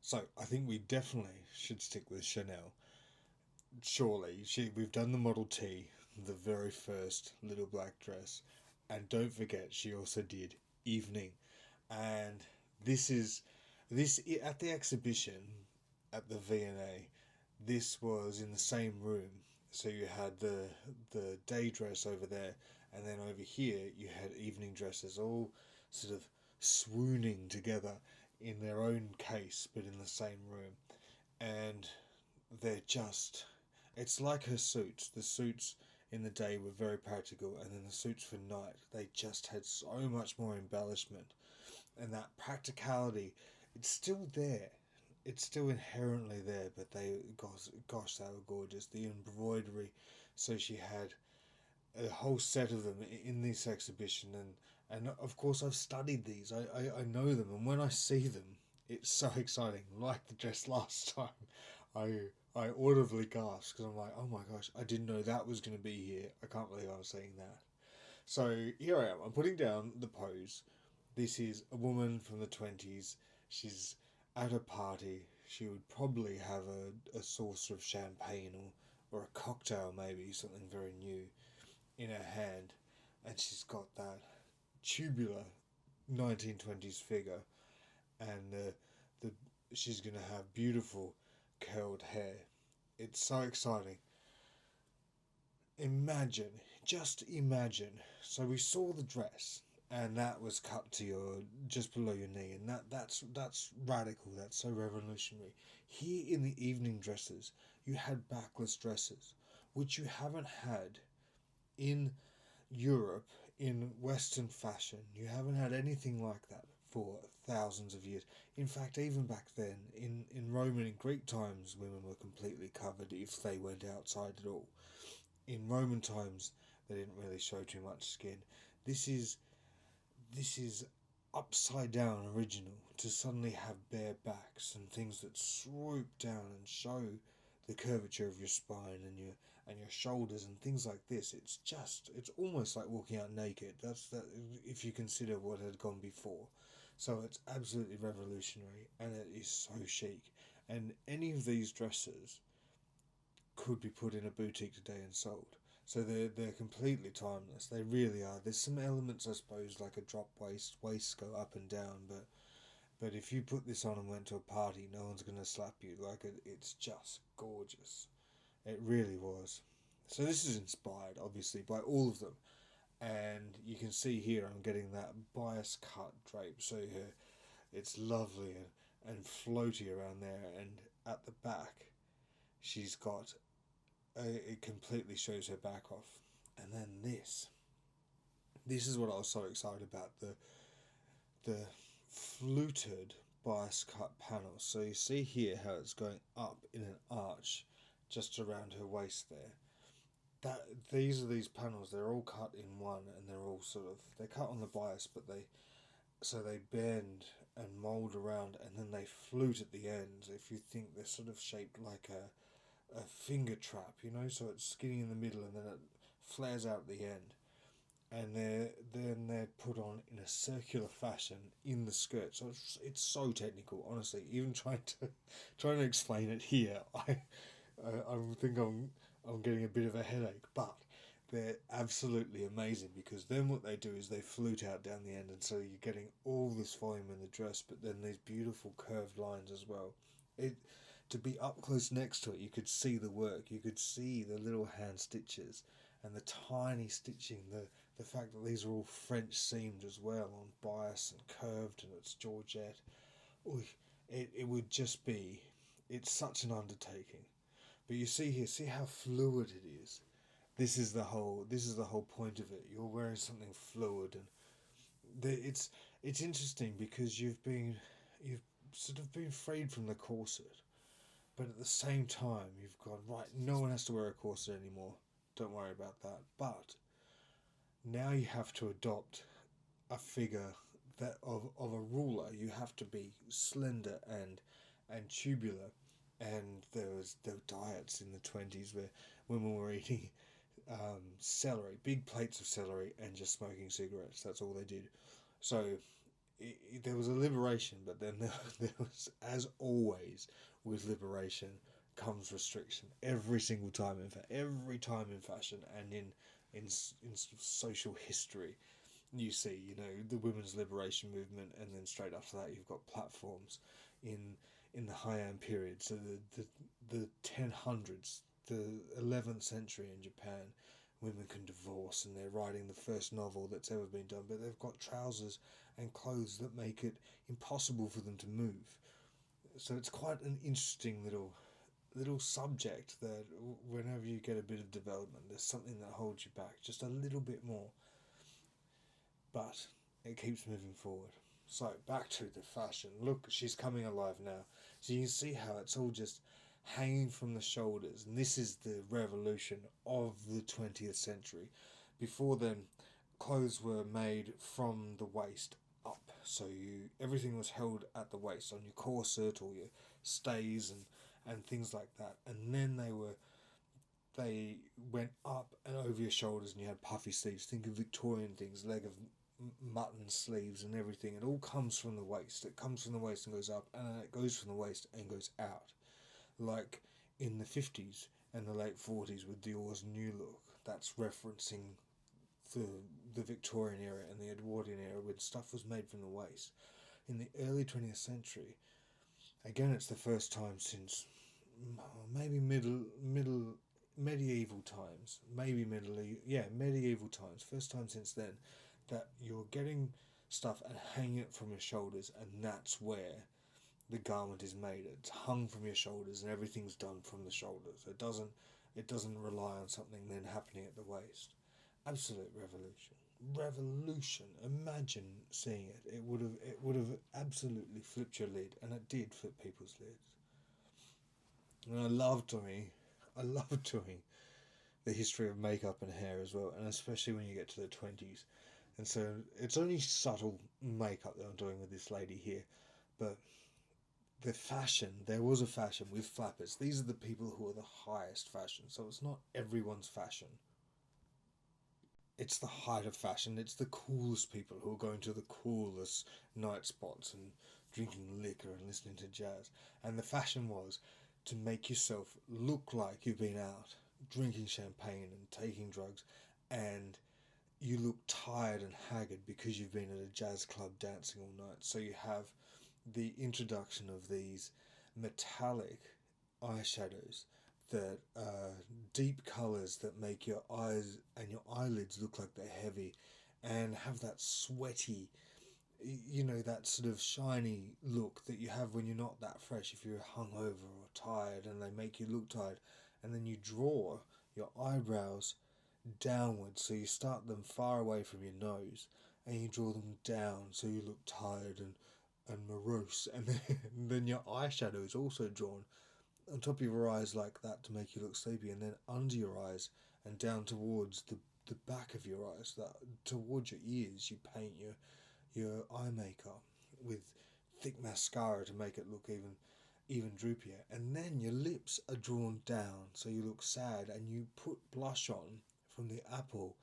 So I think we definitely should stick with Chanel. Surely, we've done the Model T, the very first little black dress, and don't forget she also did Evening, and this is this at the exhibition at the V&A. This was in the same room, so you had the day dress over there, and then over here you had evening dresses, all sort of swooning together in their own case, but in the same room, and they're just it's like her suits. The suits in the day were very practical, and then the suits for night, they just had so much more embellishment. And that practicality, it's still there. It's still inherently there, but gosh, they were gorgeous. The embroidery, so she had a whole set of them in this exhibition, and of course I've studied these. I know them, and when I see them, it's so exciting. Like the dress last time, I audibly gasped because I'm like, oh my gosh, I didn't know that was going to be here. I can't believe I was saying that. So here I am. I'm putting down the pose. This is a woman from the 20s. She's at a party. She would probably have a saucer of champagne or a cocktail, maybe something very new in her hand, and she's got that tubular 1920s figure, and the she's gonna have beautiful curled hair. It's so exciting. Imagine, just imagine. So we saw the dress, and that was cut to your just below your knee, and that's radical. That's so revolutionary. Here in the evening dresses, you had backless dresses, which you haven't had in Europe, in Western fashion. You haven't had anything like that for thousands of years. In fact, even back then, in Roman and Greek times, women were completely covered if they went outside at all. In Roman times, they didn't really show too much skin. This is this is upside down original to suddenly have bare backs and things that swoop down and show the curvature of your spine and your shoulders and things like this. It's almost like walking out naked. That's that if you consider what had gone before. So it's absolutely revolutionary and it is so chic. And any of these dresses could be put in a boutique today and sold. So they're completely timeless. They really are. There's some elements, I suppose, like a drop waist, waists go up and down, but if you put this on and went to a party, no one's gonna slap you. Like it's just gorgeous. It really was. So this is inspired, obviously, by all of them, and you can see here I'm getting that bias cut drape. So here it's lovely and floaty around there, and at the back she's got it completely shows her back off. And then this is what I was so excited about, the fluted bias cut panels. So you see here how it's going up in an arch just around her waist there. That these panels, they're all cut in one, and they're all sort of they're cut on the bias, but they bend and mold around, and then they flute at the ends. If you think they're sort of shaped like a finger trap, so it's skinny in the middle and then it flares out at the end. And they're put on in a circular fashion in the skirt. So it's so technical, honestly. Even trying to explain it here, I think I'm getting a bit of a headache. But they're absolutely amazing because then what they do is they flute out down the end, and so you're getting all this volume in the dress, but then these beautiful curved lines as well. It to be up close next to it, you could see the work. You could see the little hand stitches and the tiny stitching. The fact that these are all French seamed as well on bias and curved, and it's georgette. Oy, it would just be. It's such an undertaking. But you see here, see how fluid it is. This is the whole point of it. You're wearing something fluid, and it's interesting because you've sort of been freed from the corset, but at the same time you've gone right. No one has to wear a corset anymore. Don't worry about that. But now you have to adopt a figure that of a ruler. You have to be slender and tubular. And there were diets in the 20s where women were eating celery, big plates of celery, and just smoking cigarettes. That's all they did. So there was a liberation, but then there was, as always with liberation, comes restriction. Every single time, in fact, every time in fashion and in social history, you see, the women's liberation movement, and then straight after that, you've got platforms in the Heian period. So the 1000s, the 11th century in Japan, women can divorce, and they're writing the first novel that's ever been done, but they've got trousers and clothes that make it impossible for them to move. So it's quite an interesting little subject that whenever you get a bit of development, there's something that holds you back just a little bit more, but it keeps moving forward. So back to the fashion. Look, she's coming alive now. So you can see how it's all just hanging from the shoulders, and this is the revolution of the 20th century. Before then, clothes were made from the waist up, so everything was held at the waist on your corset or your stays and things like that, and then they went up and over your shoulders, and you had puffy sleeves. Think of Victorian things, leg of mutton sleeves and everything. It all comes from the waist. It comes from the waist and goes up, and then it goes from the waist and goes out, like in the 50s and the late 40s with Dior's new look. That's referencing the Victorian era and the Edwardian era, when stuff was made from the waist. In the early 20th century, again, it's the first time since maybe medieval times, medieval times, first time since then, that you're getting stuff and hanging it from your shoulders, and that's where the garment is made. It's hung from your shoulders, and everything's done from the shoulders. It doesn't rely on something then happening at the waist. Absolute revolution. Imagine seeing it. It would have absolutely flipped your lid, and it did flip people's lids. And I love doing the history of makeup and hair as well, and especially when you get to the 20s. And so it's only subtle makeup that I'm doing with this lady here, but there was a fashion with flappers. These are the people who are the highest fashion, so it's not everyone's fashion. It's the height of fashion. It's the coolest people who are going to the coolest night spots and drinking liquor and listening to jazz. And the fashion was to make yourself look like you've been out drinking champagne and taking drugs, and you look tired and haggard because you've been at a jazz club dancing all night. So you have the introduction of these metallic eyeshadows that are deep colours that make your eyes and your eyelids look like they're heavy, and have that sweaty, that sort of shiny look that you have when you're not that fresh, if you're hungover or tired, and they make you look tired. And then you draw your eyebrows downwards, so you start them far away from your nose, and you draw them down so you look tired and morose, and then your eyeshadow is also drawn on top of your eyes like that to make you look sleepy, and then under your eyes and down towards the back of your eyes, that towards your ears, you paint your eye makeup with thick mascara to make it look even droopier. And then your lips are drawn down so you look sad, and you put blush on from the apple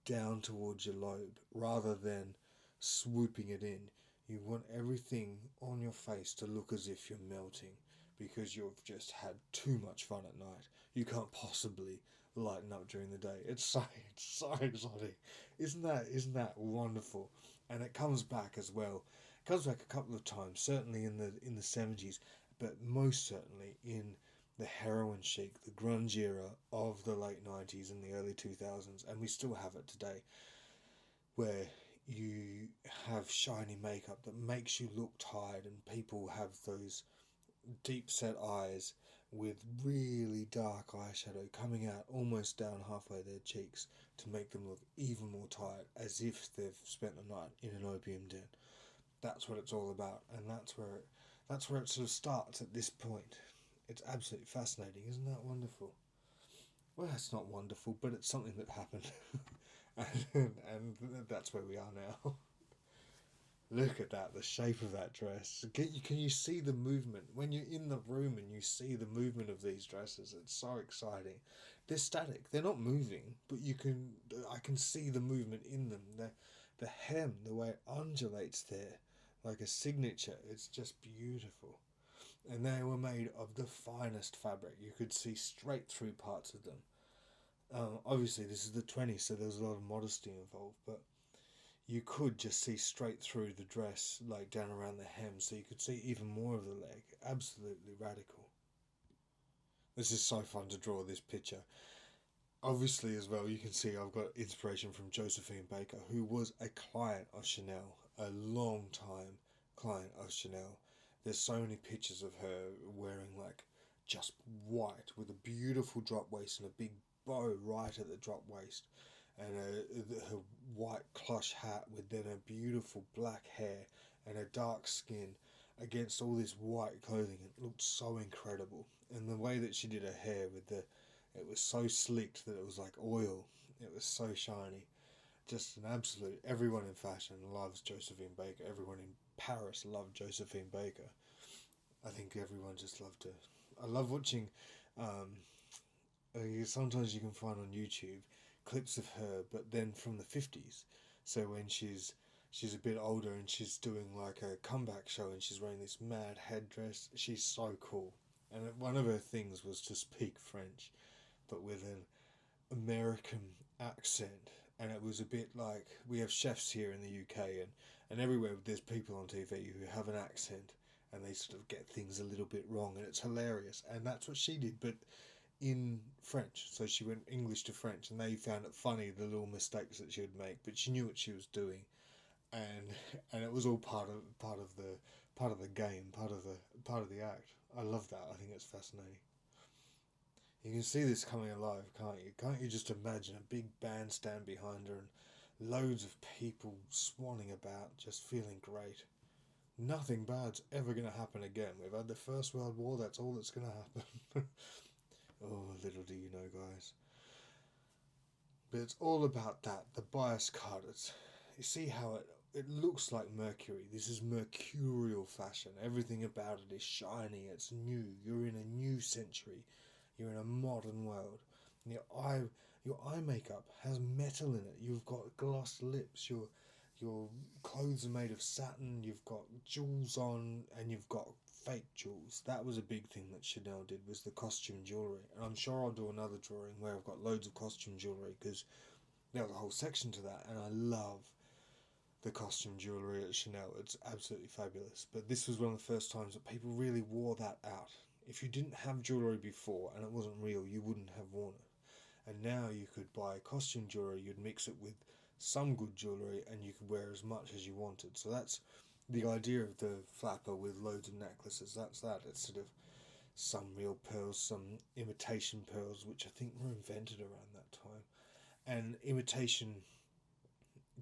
down towards your lobe rather than swooping it in. You want everything on your face to look as if you're melting, because you've just had too much fun at night. You can't possibly lighten up during the day. It's so exotic. Isn't that wonderful? And it comes back as well. It comes back a couple of times, certainly in the 70s, but most certainly in the heroin chic, the grunge era of the late 90s and the early 2000s, and we still have it today, where you have shiny makeup that makes you look tired, and people have those deep set eyes with really dark eyeshadow coming out almost down halfway their cheeks to make them look even more tired, as if they've spent the night in an opium den. That's what it's all about, and that's where it sort of starts at this point. It's absolutely fascinating. Isn't that wonderful? Well, it's not wonderful, but it's something that happened. and that's where we are now. Look at that, the shape of that dress. Can you see the movement? When you're in the room and you see the movement of these dresses, it's so exciting. They're static, they're not moving, but I can see the movement in them. The hem, the way it undulates there, like a signature. It's just beautiful. And they were made of the finest fabric. You could see straight through parts of them. Obviously, this is the 20s, so there was a lot of modesty involved, but you could just see straight through the dress, like down around the hem, so you could see even more of the leg. Absolutely radical. This is so fun to draw this picture. Obviously, as well, you can see I've got inspiration from Josephine Baker, who was a client of Chanel, a long time client of Chanel. There's so many pictures of her wearing like just white with a beautiful drop waist and a big bow right at the drop waist, and her white plush hat with then her beautiful black hair and her dark skin against all this white clothing. It looked so incredible, and the way that she did her hair with the it was so slicked that it was like oil. It was so shiny. Just an absolute. Everyone in fashion loves Josephine Baker. Everyone in Paris loved Josephine Baker. I think everyone just loved her. I love watching. Sometimes you can find on YouTube clips of her, but then from the 50s. So when she's a bit older and she's doing like a comeback show and she's wearing this mad headdress. She's so cool. And one of her things was to speak French, but with an American accent. And it was a bit like we have chefs here in the UK, and everywhere there's people on TV who have an accent and they sort of get things a little bit wrong, and it's hilarious. And that's what she did, but in French. So she went English to French, and they found it funny the little mistakes that she would make, but she knew what she was doing, and it was all part of the game, part of the act. I love that. I think it's fascinating. You can see this coming alive, can't you? Can't you just imagine a big bandstand behind her and loads of people swanning about, just feeling great? Nothing bad's ever going to happen again. We've had the First World War, that's all that's going to happen. Oh, little do you know, guys. But it's all about that, the bias card. You see how it looks like Mercury. This is mercurial fashion. Everything about it is shiny, it's new. You're in a new century. You're in a modern world. And your eye makeup has metal in it. You've got gloss lips. Your clothes are made of satin. You've got jewels on, and you've got fake jewels. That was a big thing that Chanel did, was the costume jewellery. And I'm sure I'll do another drawing where I've got loads of costume jewellery, because there's a whole section to that, and I love the costume jewellery at Chanel. It's absolutely fabulous. But this was one of the first times that people really wore that out. If you didn't have jewellery before and it wasn't real, you wouldn't have worn it. And now you could buy costume jewellery, you'd mix it with some good jewellery, and you could wear as much as you wanted. So that's the idea of the flapper with loads of necklaces. That's that. It's sort of some real pearls, some imitation pearls, which I think were invented around that time, and imitation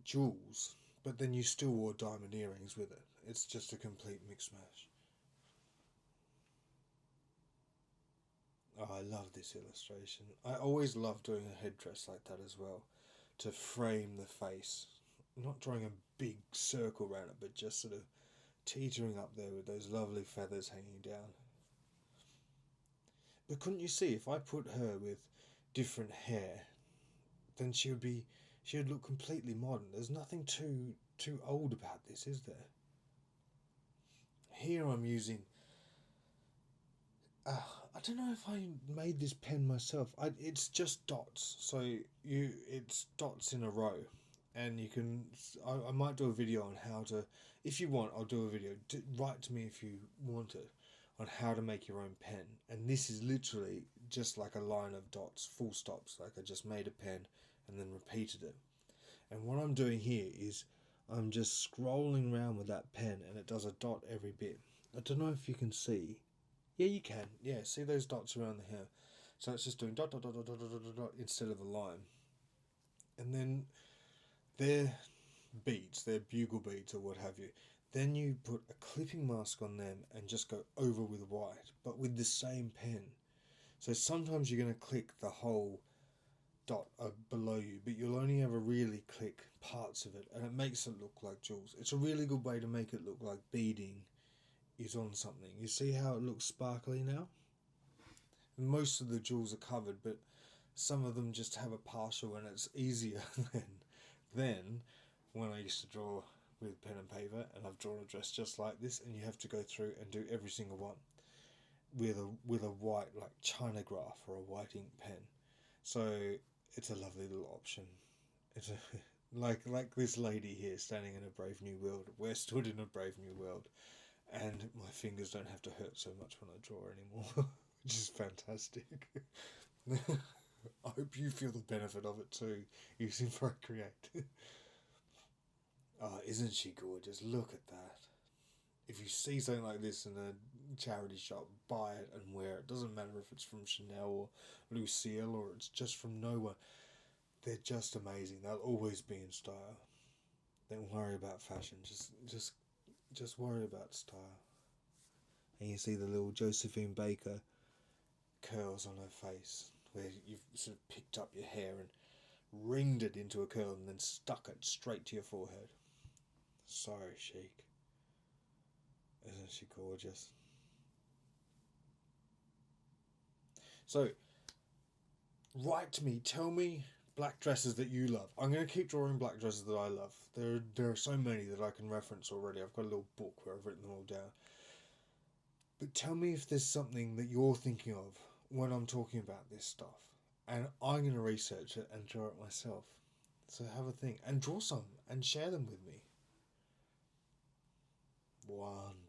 jewels, but then you still wore diamond earrings with it. It's just a complete mix mash. Oh, I love this illustration. I always love doing a headdress like that as well, to frame the face. Not drawing a big circle around it, but just sort of teetering up there with those lovely feathers hanging down. But couldn't you see, if I put her with different hair, then she would look completely modern. There's nothing too old about this, is there? Here I'm using. I don't know if I made this pen myself. It's just dots, so it's dots in a row, and you can. I might do a video on how to. If you want, I'll do a video. Write to me if you want it, on how to make your own pen. And this is literally just like a line of dots, full stops. Like I just made a pen and then repeated it. And what I'm doing here is I'm just scrolling around with that pen, and it does a dot every bit. I don't know if you can see. Yeah, you can. Yeah, see those dots around the hair. So it's just doing dot dot dot dot dot dot dot, dot instead of a line. And then they're beads, they're bugle beads or what have you. Then you put a clipping mask on them and just go over with white, but with the same pen. So sometimes you're going to click the whole dot below you, but you'll only ever really click parts of it, and it makes it look like jewels. It's a really good way to make it look like beading is on something. You see how it looks sparkly now? And most of the jewels are covered, but some of them just have a partial, and it's easier than when I used to draw with pen and paper, and I've drawn a dress just like this, and you have to go through and do every single one with a white, like China graph or a white ink pen. So it's a lovely little option. It's a, like this lady here standing in a brave new world. We're stood in a brave new world, and my fingers don't have to hurt so much when I draw anymore, which is fantastic. I hope you feel the benefit of it too, using Procreate. Oh, isn't she gorgeous? Look at that. If you see something like this in a charity shop, buy it and wear it. Doesn't matter if it's from Chanel or Lucille or it's just from no one. They're just amazing. They'll always be in style. Don't worry about fashion. Just worry about style. And you see the little Josephine Baker curls on her face, where you've sort of picked up your hair and ringed it into a curl and then stuck it straight to your forehead. So chic. Isn't she gorgeous? So, write to me. Tell me black dresses that you love. I'm going to keep drawing black dresses that I love. There are so many that I can reference already. I've got a little book where I've written them all down. But tell me if there's something that you're thinking of when I'm talking about this stuff. And I'm going to research it and draw it myself. So have a think. And draw some and share them with me. Wonderful.